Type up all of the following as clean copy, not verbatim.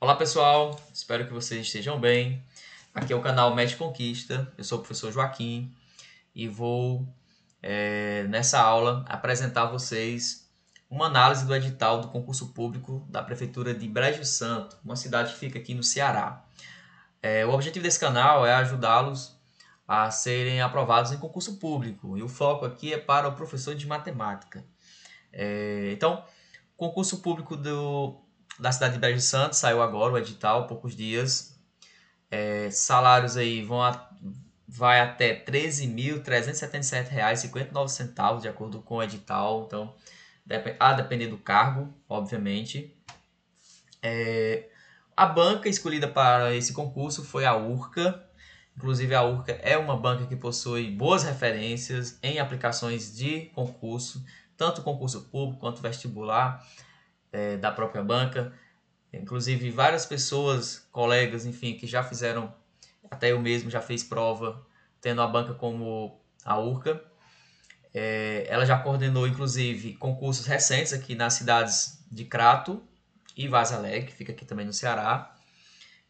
Olá pessoal, espero que vocês estejam bem. Aqui é o canal Mete Conquista, eu sou o professor Joaquim e vou nessa aula apresentar a vocês uma análise do edital do concurso público da Prefeitura de Brejo Santo, uma cidade que fica aqui no Ceará. O objetivo desse canal é ajudá-los a serem aprovados em concurso público e o foco aqui é para o professor de matemática. Então, concurso público da cidade de Brejo Santo saiu agora o edital, poucos dias. Salários aí vai até R$ 13.377,59, de acordo com o edital. Então, a depender do cargo, obviamente. A banca escolhida para esse concurso foi a URCA. Inclusive, a URCA é uma banca que possui boas referências em aplicações de concurso, tanto concurso público quanto vestibular da própria banca. Inclusive, várias pessoas, colegas, enfim, que já fizeram, até eu mesmo já fiz prova, tendo a banca como a URCA. Ela já coordenou, inclusive, concursos recentes aqui nas cidades de Crato e Vaz Alegre, que fica aqui também no Ceará.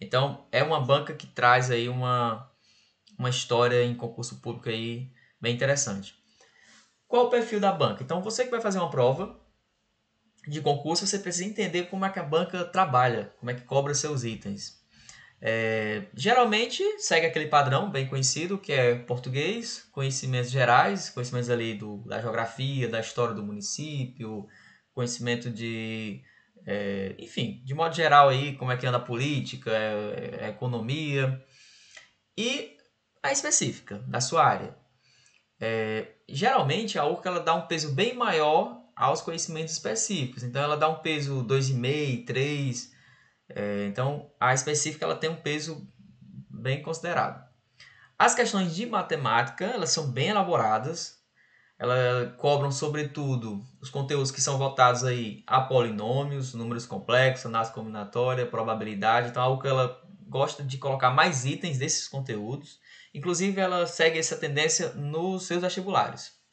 Então, é uma banca que traz aí uma história em concurso público aí bem interessante. Qual o perfil da banca? Então, você que vai fazer uma prova de concurso, você precisa entender como é que a banca trabalha, como é que cobra seus itens. Geralmente segue aquele padrão bem conhecido, que é português, conhecimentos gerais, conhecimentos ali da geografia, da história do município, conhecimento enfim, de modo geral aí, como é que anda a política, a economia, e a específica da sua área. Geralmente a URCA ela dá um peso bem maior aos conhecimentos específicos, então ela dá um peso 2,5, 3. Então a específica ela tem um peso bem considerado. As questões de matemática elas são bem elaboradas, elas cobram sobretudo os conteúdos que são voltados aí a polinômios, números complexos, análise combinatória, probabilidade. Então algo que ela gosta de colocar mais itens desses conteúdos. Inclusive ela segue essa tendência nos seus vestibulares.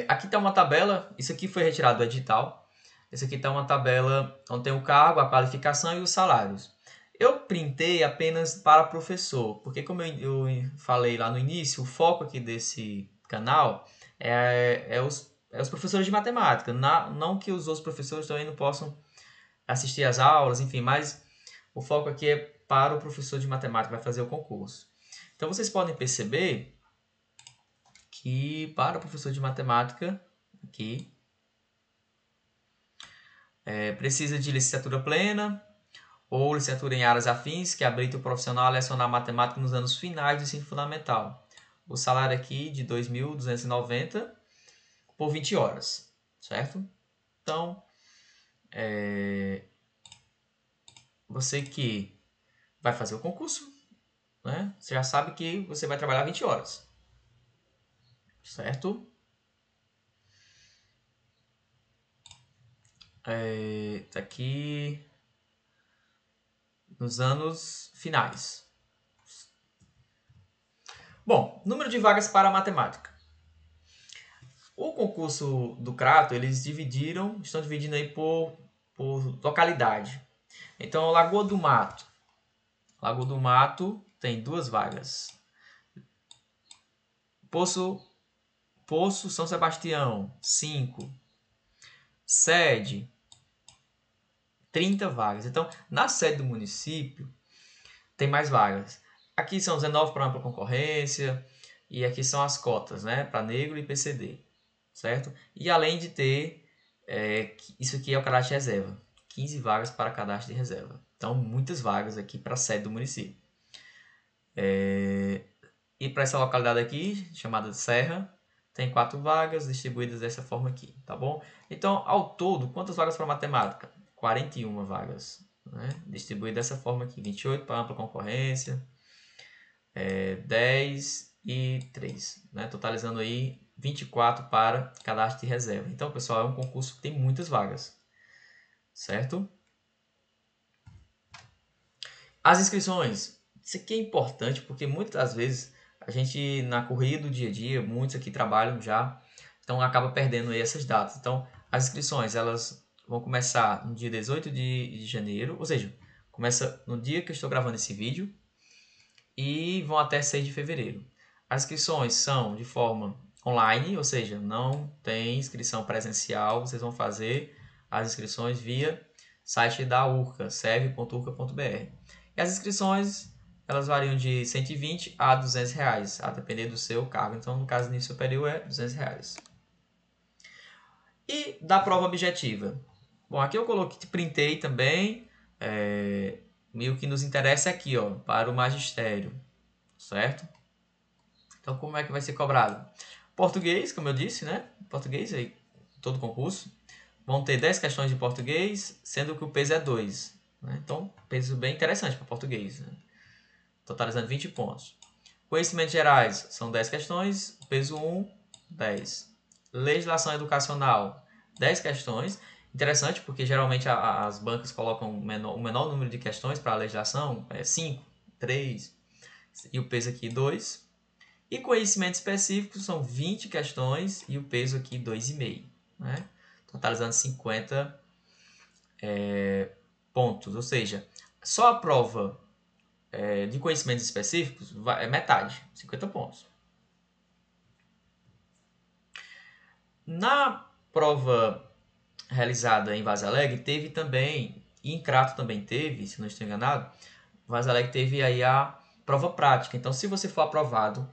Aqui está uma tabela, isso aqui foi retirado do edital. Esse aqui está uma tabela onde tem o cargo, a qualificação e os salários. Eu printei apenas para professor, porque como eu falei lá no início, o foco aqui desse canal é os professores de matemática. Não que os outros professores também não possam assistir às aulas, enfim, mas o foco aqui é para o professor de matemática que vai fazer o concurso. Então vocês podem perceber que para o professor de matemática, aqui, precisa de licenciatura plena ou licenciatura em áreas afins que habilita o profissional a lecionar matemática nos anos finais do ensino fundamental. O salário aqui de 2.290 por 20 horas, certo? Então, você que vai fazer o concurso, né? Você já sabe que você vai trabalhar 20 horas, certo? Tá aqui nos anos finais. Bom, número de vagas para matemática. O concurso do Crato, eles estão dividindo aí por localidade. Então, Lagoa do Mato. Lagoa do Mato tem 2 vagas. Poço São Sebastião, 5. Sede, 30 vagas. Então, na sede do município, tem mais vagas. Aqui são 19 para ampla concorrência, e aqui são as cotas, né, para negro e PCD, certo? E além de ter, isso aqui é o cadastro de reserva, 15 vagas para cadastro de reserva. Então, muitas vagas aqui para a sede do município. E para essa localidade aqui, chamada de Serra, tem 4 vagas distribuídas dessa forma aqui, tá bom? Então, ao todo, quantas vagas para matemática? 41 vagas, né? Distribuídas dessa forma aqui, 28 para ampla concorrência, 10 e 3, né? Totalizando aí 24 para cadastro de reserva. Então, pessoal, é um concurso que tem muitas vagas, certo? As inscrições, isso aqui é importante porque muitas vezes a gente na corrida do dia a dia, muitos aqui trabalham já, então acaba perdendo aí essas datas. Então, as inscrições, elas vão começar no dia 18 de janeiro, ou seja, começa no dia que eu estou gravando esse vídeo e vão até 6 de fevereiro. As inscrições são de forma online, ou seja, não tem inscrição presencial, vocês vão fazer as inscrições via site da Urca, serve.urca.br. E as inscrições, elas variam de 120 a 200 reais, a depender do seu cargo. Então, no caso nível superior é 200 reais. E da prova objetiva? Bom, aqui eu coloquei, printei também, e o que nos interessa é aqui, ó, para o magistério, certo? Então, como é que vai ser cobrado? Português, como eu disse, né? Português aí, todo concurso. Vão ter 10 questões de português, sendo que o peso é 2. Né? Então, peso bem interessante para português. Né? Totalizando 20 pontos. Conhecimentos gerais são 10 questões, peso 1, 10. Legislação educacional, 10 questões. Interessante porque geralmente as bancas colocam o menor número de questões para a legislação, 5, 3, e o peso aqui 2. E conhecimentos específicos são 20 questões e o peso aqui 2,5. Né? Totalizando 50 pontos. Ou seja, só a prova de conhecimentos específicos é metade, 50 pontos. Na prova realizada em Vaza Alegre, teve também, e em Crato também teve, se não estou enganado, Vaza Alegre teve aí a prova prática. Então, se você for aprovado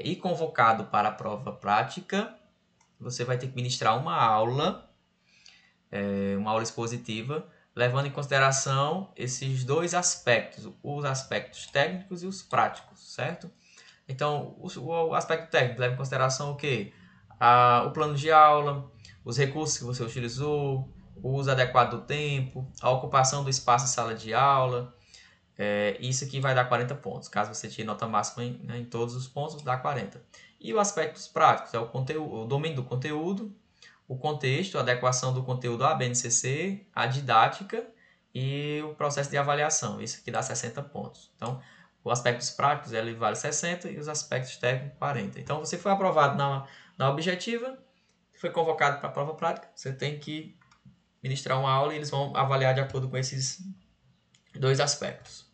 e convocado para a prova prática, você vai ter que ministrar uma aula expositiva, levando em consideração esses dois aspectos, os aspectos técnicos e os práticos, certo? Então, o aspecto técnico leva em consideração o quê? O plano de aula, os recursos que você utilizou, o uso adequado do tempo, a ocupação do espaço em sala de aula. Isso aqui vai dar 40 pontos. Caso você tire nota máxima em todos os pontos, dá 40. E os aspectos práticos, é o conteúdo, o domínio do conteúdo, o contexto, a adequação do conteúdo à BNCC, a didática e o processo de avaliação. Isso aqui dá 60 pontos. Então, os aspectos práticos ele vale 60 e os aspectos técnicos 40. Então, você foi aprovado na objetiva, foi convocado para a prova prática, você tem que ministrar uma aula e eles vão avaliar de acordo com esses dois aspectos.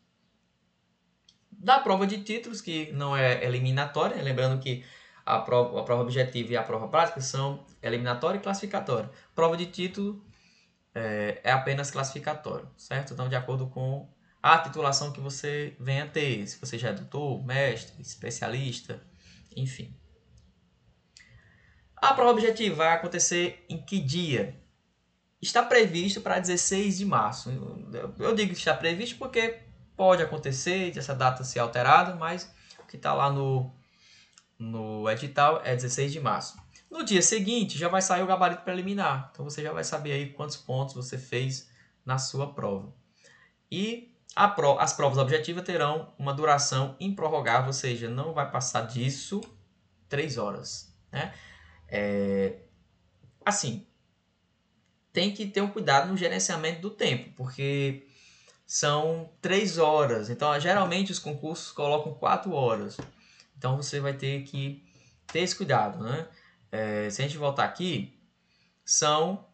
Da prova de títulos, que não é eliminatória, lembrando que a prova objetiva e a prova prática são eliminatória e classificatória. Prova de título é apenas classificatório, certo? Então, de acordo com a titulação que você venha ter, se você já é doutor, mestre, especialista, enfim. A prova objetiva vai acontecer em que dia? Está previsto para 16 de março. Eu digo que está previsto porque pode acontecer de essa data ser alterada, mas o que está lá no edital é 16 de março. No dia seguinte já vai sair o gabarito preliminar, então você já vai saber aí quantos pontos você fez na sua prova. E as provas objetivas terão uma duração improrrogável, ou seja, não vai passar disso 3 horas. Né? Assim, tem que ter um cuidado no gerenciamento do tempo, porque são 3 horas. Então, geralmente os concursos colocam 4 horas. Então, você vai ter que ter esse cuidado. Né? Se a gente voltar aqui, são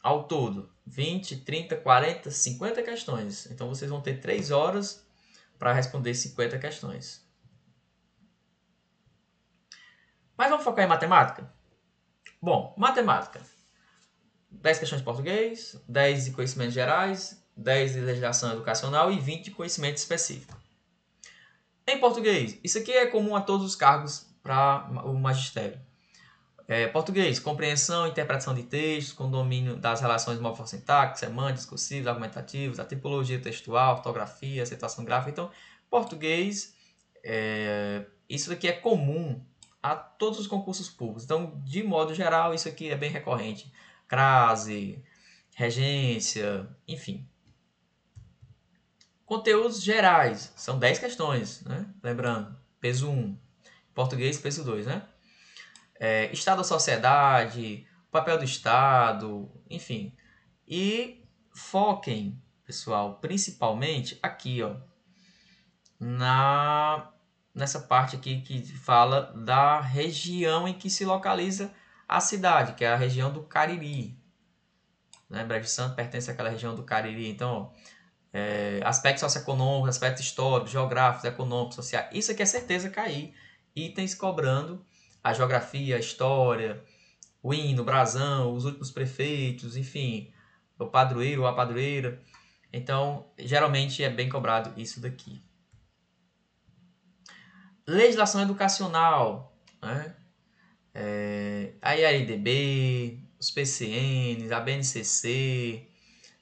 ao todo 20, 30, 40, 50 questões. Então, vocês vão ter 3 horas para responder 50 questões. Mas vamos focar em matemática? Bom, matemática. 10 questões de português, 10 de conhecimentos gerais, 10 de legislação educacional e 20 de conhecimento específico. Em português, isso aqui é comum a todos os cargos para o magistério. Português, compreensão e interpretação de textos, com domínio das relações morfossintáticas, semânticas, discursivas, argumentativas, a tipologia textual, ortografia, acentuação gráfica. Então, português, isso aqui é comum a todos os concursos públicos. Então, de modo geral, isso aqui é bem recorrente. Crase, regência, enfim. Conteúdos gerais, são 10 questões, né? Lembrando, peso 1, português, peso 2, né? Estado da sociedade, papel do Estado, enfim. E foquem, pessoal, principalmente aqui, ó, nessa parte aqui que fala da região em que se localiza a cidade, que é a região do Cariri. né? Brejo Santo pertence àquela região do Cariri, então, aspectos socioeconômicos, aspectos históricos, geográficos, econômicos, sociais, isso aqui é certeza cair. Itens cobrando a geografia, a história, o hino, o brasão, os últimos prefeitos, enfim, o padroeiro ou a padroeira. Então, geralmente é bem cobrado isso daqui. Legislação educacional, né? A IADB, os PCNs, a BNCC,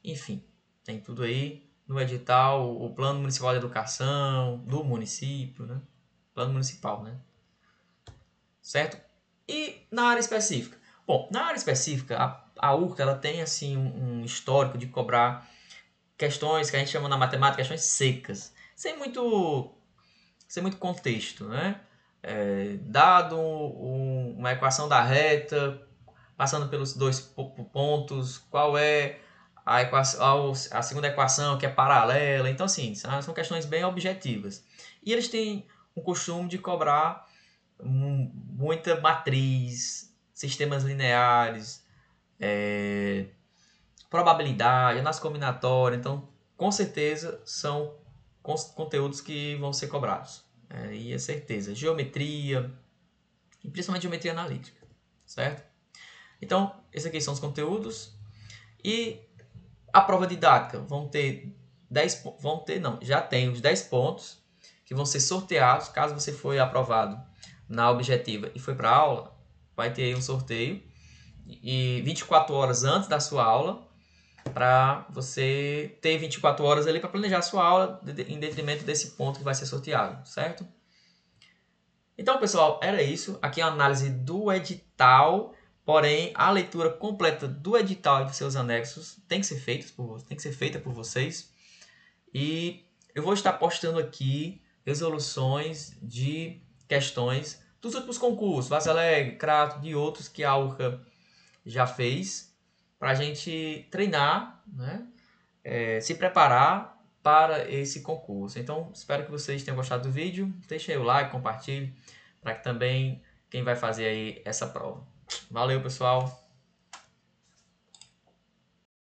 enfim, tem tudo aí no edital, o Plano Municipal de Educação do município, né? Plano municipal, né? Certo? E na área específica? Bom, na área específica, a URCA ela tem assim um histórico de cobrar questões que a gente chama na matemática questões secas, sem muito contexto, né? Dado uma equação da reta, passando pelos dois pontos, qual é a segunda equação que é paralela. Então, assim, são questões bem objetivas. E eles têm o costume de cobrar muita matriz, sistemas lineares, probabilidade, análise combinatória. Então, com certeza, são conteúdos que vão ser cobrados. E é certeza. Geometria, e principalmente geometria analítica, certo? Então, esses aqui são os conteúdos. E a prova didática vão ter 10 já tem os 10 pontos que vão ser sorteados. Caso você foi aprovado na objetiva e foi para a aula, vai ter aí um sorteio. E 24 horas antes da sua aula, para você ter 24 horas ali para planejar a sua aula em detrimento desse ponto que vai ser sorteado, certo? Então, pessoal, era isso. Aqui é a análise do edital, porém, a leitura completa do edital e dos seus anexos tem que ser feita por vocês. E eu vou estar postando aqui resoluções de questões dos últimos concursos, Vaza Alegre, Crato, de outros que a URCA já fez, para a gente treinar, né? Se preparar para esse concurso. Então, espero que vocês tenham gostado do vídeo. Deixe aí o like, compartilhe, para que também quem vai fazer aí essa prova. Valeu, pessoal!